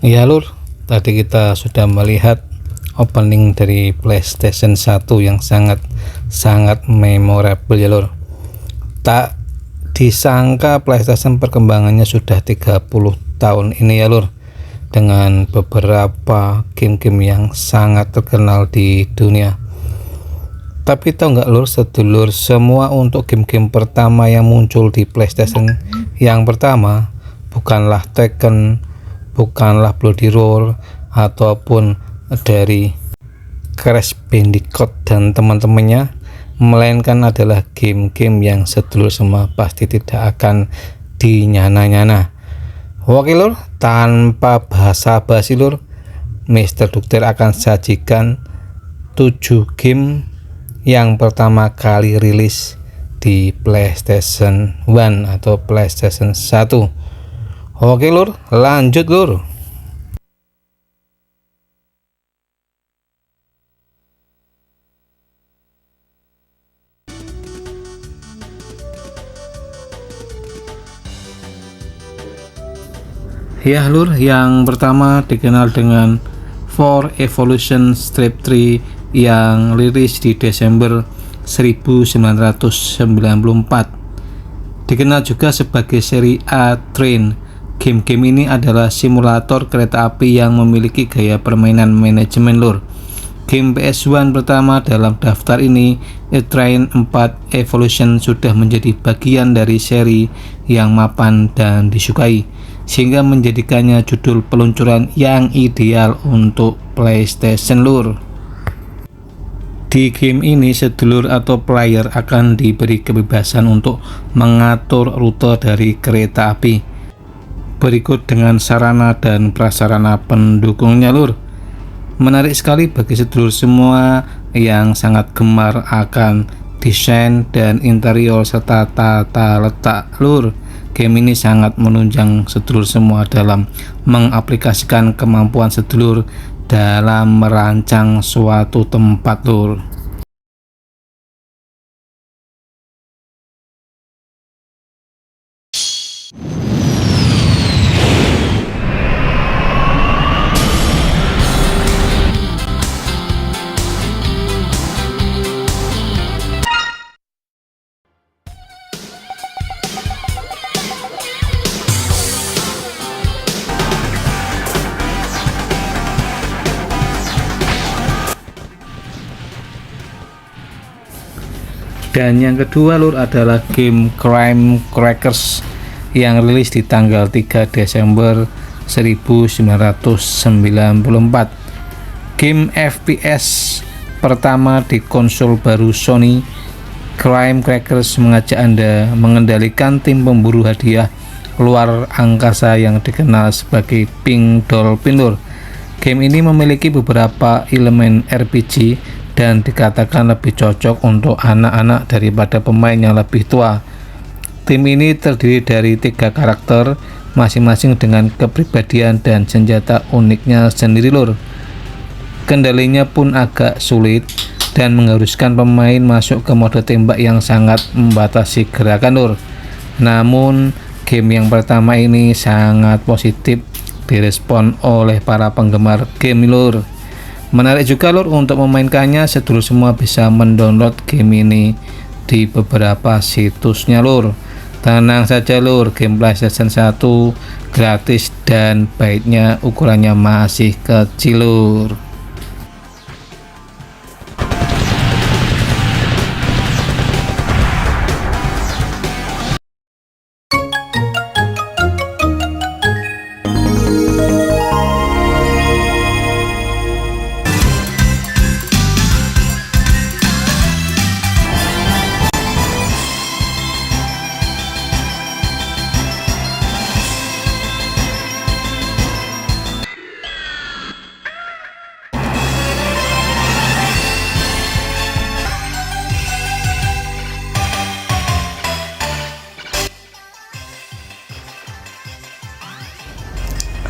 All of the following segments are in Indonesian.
Ya lur, tadi kita sudah melihat opening dari PlayStation 1 yang sangat memorable ya lur. Tak disangka PlayStation perkembangannya sudah 30 tahun ini ya lur, dengan beberapa game-game yang sangat terkenal di dunia. Tapi tahu nggak lur sedulur, semua untuk game-game pertama yang muncul di PlayStation yang pertama bukanlah Tekken, bukanlah Bloody Roar, ataupun dari Crash Bandicoot dan teman-temannya, melainkan adalah game-game yang sedulur semua pasti tidak akan dinyana-nyana. Oke lur, tanpa basa-basi lur, Mr. Dokter akan sajikan 7 game yang pertama kali rilis di PlayStation 1 atau PlayStation 1. Oke lur, lanjut lur. Ya lur, yang pertama dikenal dengan For Evolution Strip 3 yang rilis di Desember 1994. Dikenal juga sebagai seri A Train. Game-game ini adalah simulator kereta api yang memiliki gaya permainan manajemen lur. Game PS1 pertama dalam daftar ini, A Train 4 Evolution, sudah menjadi bagian dari seri yang mapan dan disukai, sehingga menjadikannya judul peluncuran yang ideal untuk PlayStation lur. Di game ini sedulur atau player akan diberi kebebasan untuk mengatur rute dari kereta api. Berikut dengan sarana dan prasarana pendukungnya lur. Menarik sekali bagi sedulur semua yang sangat gemar akan desain dan interior serta tata letak lur. Game ini sangat menunjang sedulur semua dalam mengaplikasikan kemampuan sedulur dalam merancang suatu tempat lur. Dan yang kedua lur adalah game Crime Crackers yang rilis di tanggal 3 Desember 1994. Game FPS pertama di konsol baru Sony. Crime Crackers mengajak Anda mengendalikan tim pemburu hadiah luar angkasa yang dikenal sebagai Pink Dolphin lur. Game ini memiliki beberapa elemen RPG dan dikatakan lebih cocok untuk anak-anak daripada pemain yang lebih tua. Tim ini terdiri dari 3 karakter, masing-masing dengan kepribadian dan senjata uniknya sendiri lur. Kendalinya pun agak sulit dan mengharuskan pemain masuk ke mode tembak yang sangat membatasi gerakan lur. Namun game yang pertama ini sangat positif direspon oleh para penggemar game lur. Menarik juga lur untuk memainkannya, sedulur semua bisa mendownload game ini di beberapa situsnya lur. Tenang saja lur, game PlayStation 1 gratis dan baiknya ukurannya masih kecil lur.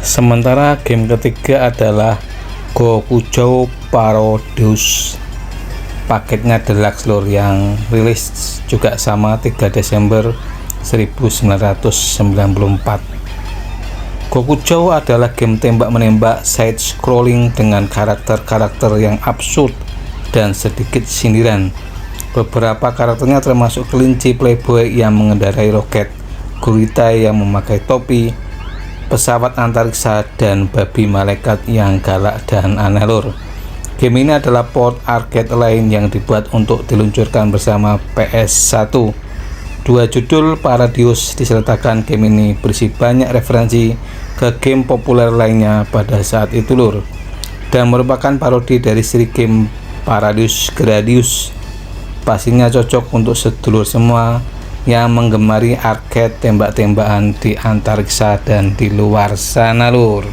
Sementara game ketiga adalah Gokujo Parodius. Paketnya deluxe lur yang rilis juga sama 3 Desember 1994. Gokujo adalah game tembak-menembak side-scrolling dengan karakter-karakter yang absurd dan sedikit sindiran. Beberapa karakternya termasuk kelinci playboy yang mengendarai roket, gurita yang memakai topi, pesawat antariksa, dan babi malaikat yang galak dan aneh lur. Game ini adalah port arcade lain yang dibuat untuk diluncurkan bersama PS1. Dua judul Paradius disertakan game ini berisi banyak referensi ke game populer lainnya pada saat itu lur, dan merupakan parodi dari seri game Paradius Gradius. Pastinya cocok untuk sedulur semua yang menggemari arcade tembak-tembakan di antariksa dan di luar sana lur.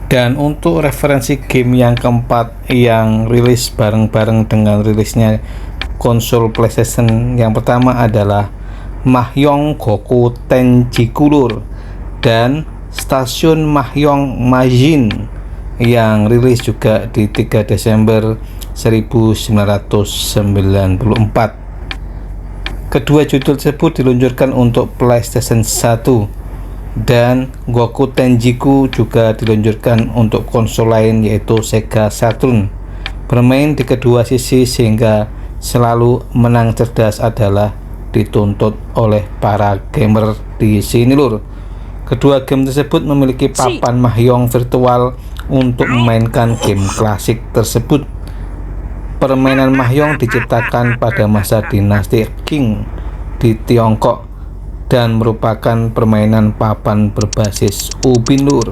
Dan untuk referensi game yang keempat yang rilis bareng-bareng dengan rilisnya konsol PlayStation, yang pertama adalah Mahjong Goku Tenjiku lur, dan Stasiun Mahjong Majin yang rilis juga di 3 Desember 1994. Kedua judul tersebut diluncurkan untuk PlayStation 1, dan Goku Tenjiku juga diluncurkan untuk konsol lain yaitu Sega Saturn. Bermain di kedua sisi sehingga selalu menang cerdas adalah dituntut oleh para gamer di sini lur. Kedua game tersebut memiliki papan mahjong virtual untuk memainkan game klasik tersebut. Permainan mahjong diciptakan pada masa dinasti Qing di Tiongkok dan merupakan permainan papan berbasis ubin lur.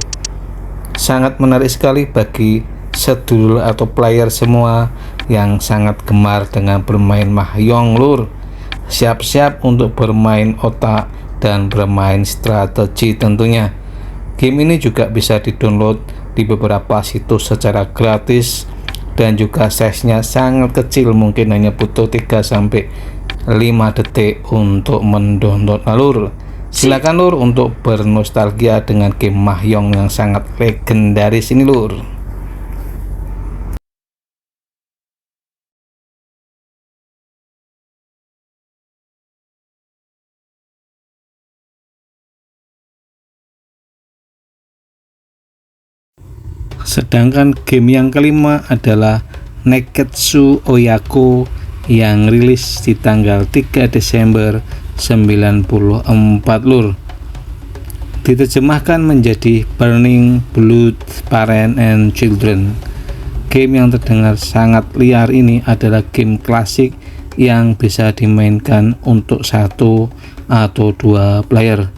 Sangat menarik sekali bagi sedulur atau player semua yang sangat gemar dengan bermain mahjong lur. Siap-siap untuk bermain otak dan bermain strategi tentunya. Game ini juga bisa di-download di beberapa situs secara gratis, dan juga size-nya sangat kecil, mungkin hanya butuh 3-5 detik untuk mendownload lur. Silakan lur untuk bernostalgia dengan game mahjong yang sangat legendaris ini lur. Sedangkan game yang kelima adalah Neketsu Oyako yang rilis di tanggal 3 Desember 94 lur. Diterjemahkan menjadi Burning Blood Parents and Children. Game yang terdengar sangat liar ini adalah game klasik yang bisa dimainkan untuk 1 atau 2 player.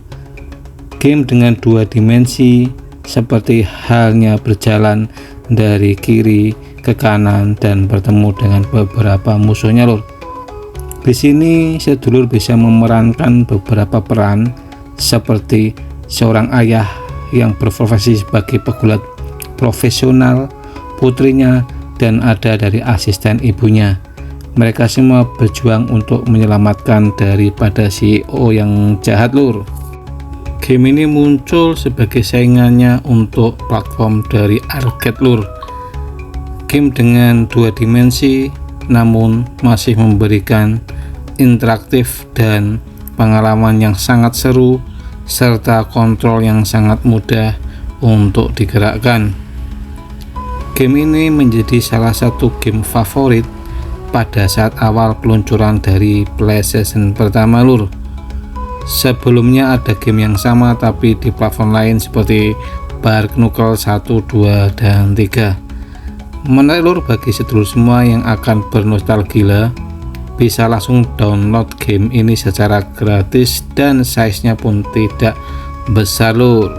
Game dengan 2 dimensi seperti halnya berjalan dari kiri ke kanan dan bertemu dengan beberapa musuhnya lur. Di sini sedulur bisa memerankan beberapa peran seperti seorang ayah yang berprofesi sebagai pegulat profesional, putrinya, dan ada dari asisten ibunya. Mereka semua berjuang untuk menyelamatkan daripada CEO yang jahat lur. Game ini muncul sebagai saingannya untuk platform dari arcade lur. Game dengan 2 dimensi namun masih memberikan interaktif dan pengalaman yang sangat seru serta kontrol yang sangat mudah untuk digerakkan. Game ini menjadi salah satu game favorit pada saat awal peluncuran dari PlayStation pertama lur. Sebelumnya ada game yang sama tapi di platform lain seperti Bark Knuckle 1, 2, dan 3. Menarik lur bagi sedulur semua yang akan bernostalgia, bisa langsung download game ini secara gratis dan size-nya pun tidak besar lur.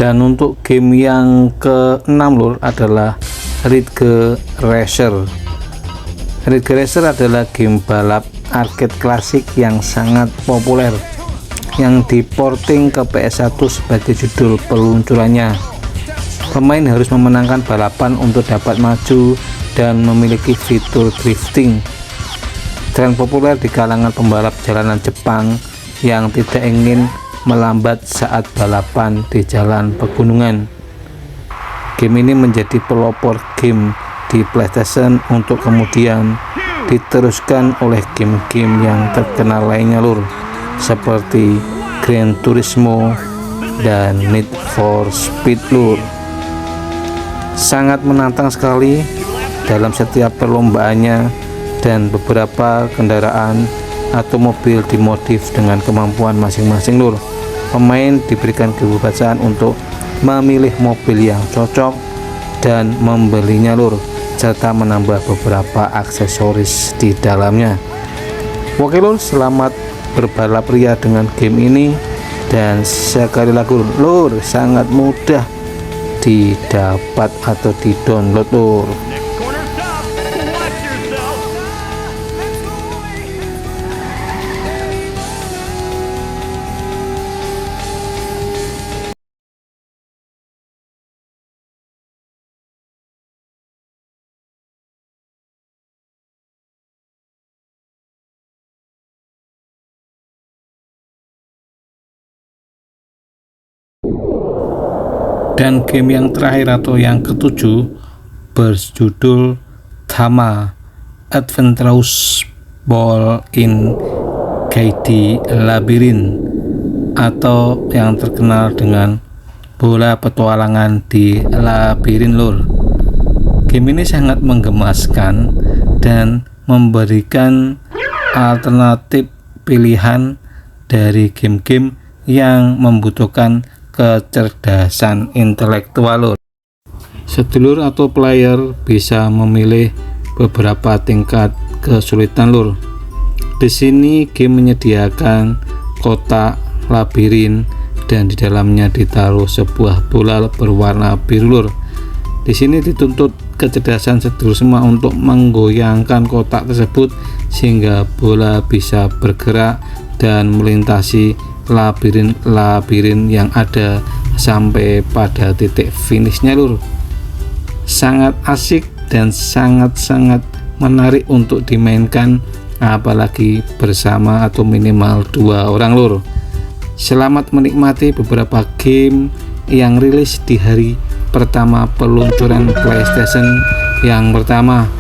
Dan untuk game yang ke-6 lur adalah Ridge Racer. Ridge Racer adalah game balap arcade klasik yang sangat populer yang diporting ke PS1 sebagai judul peluncurannya. Pemain harus memenangkan balapan untuk dapat maju dan memiliki fitur drifting. Tren populer di kalangan pembalap jalanan Jepang yang tidak ingin melambat saat balapan di jalan pegunungan. Game ini menjadi pelopor game di PlayStation untuk kemudian diteruskan oleh game-game yang terkenal lainnya lur, seperti Gran Turismo dan Need for Speed lur. Sangat menantang sekali dalam setiap perlombaannya, dan beberapa kendaraan atau mobil dimodif dengan kemampuan masing-masing lur. Pemain diberikan kebebasan untuk memilih mobil yang cocok dan membelinya lur, serta menambah beberapa aksesoris di dalamnya. Oke lur, selamat berbalap ria dengan game ini, dan sekali lagi lur, sangat mudah didapat atau di-download lur. Dan game yang terakhir atau yang ketujuh berjudul Tama Adventurous Ball in Kaidi Labyrinth, atau yang terkenal dengan bola petualangan di labirin lur. Game ini sangat menggemaskan dan memberikan alternatif pilihan dari game-game yang membutuhkan kecerdasan intelektual lur. Sedulur atau player bisa memilih beberapa tingkat kesulitan lur. Di sini game menyediakan kotak labirin dan di dalamnya ditaruh sebuah bola berwarna biru lur. Di sini dituntut kecerdasan sedulur semua untuk menggoyangkan kotak tersebut sehingga bola bisa bergerak dan melintasi labirin yang ada sampai pada titik finishnya lur. Sangat asik dan sangat menarik untuk dimainkan, apalagi bersama atau minimal 2 orang lur. Selamat menikmati beberapa game yang rilis di hari pertama peluncuran PlayStation yang pertama,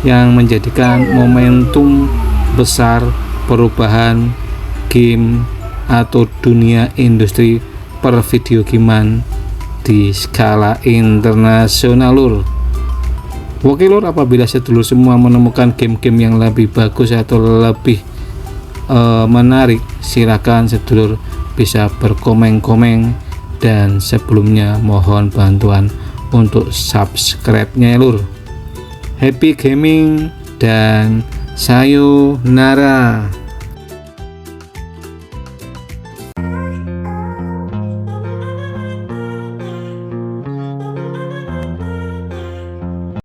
yang menjadikan momentum besar perubahan game atau dunia industri pervideogaman di skala internasional lur. Oke lur, apabila sedulur semua menemukan game-game yang lebih bagus atau lebih menarik, silakan sedulur bisa berkomeng-komeng, dan sebelumnya mohon bantuan untuk subscribe-nya lur. Happy gaming dan sayonara.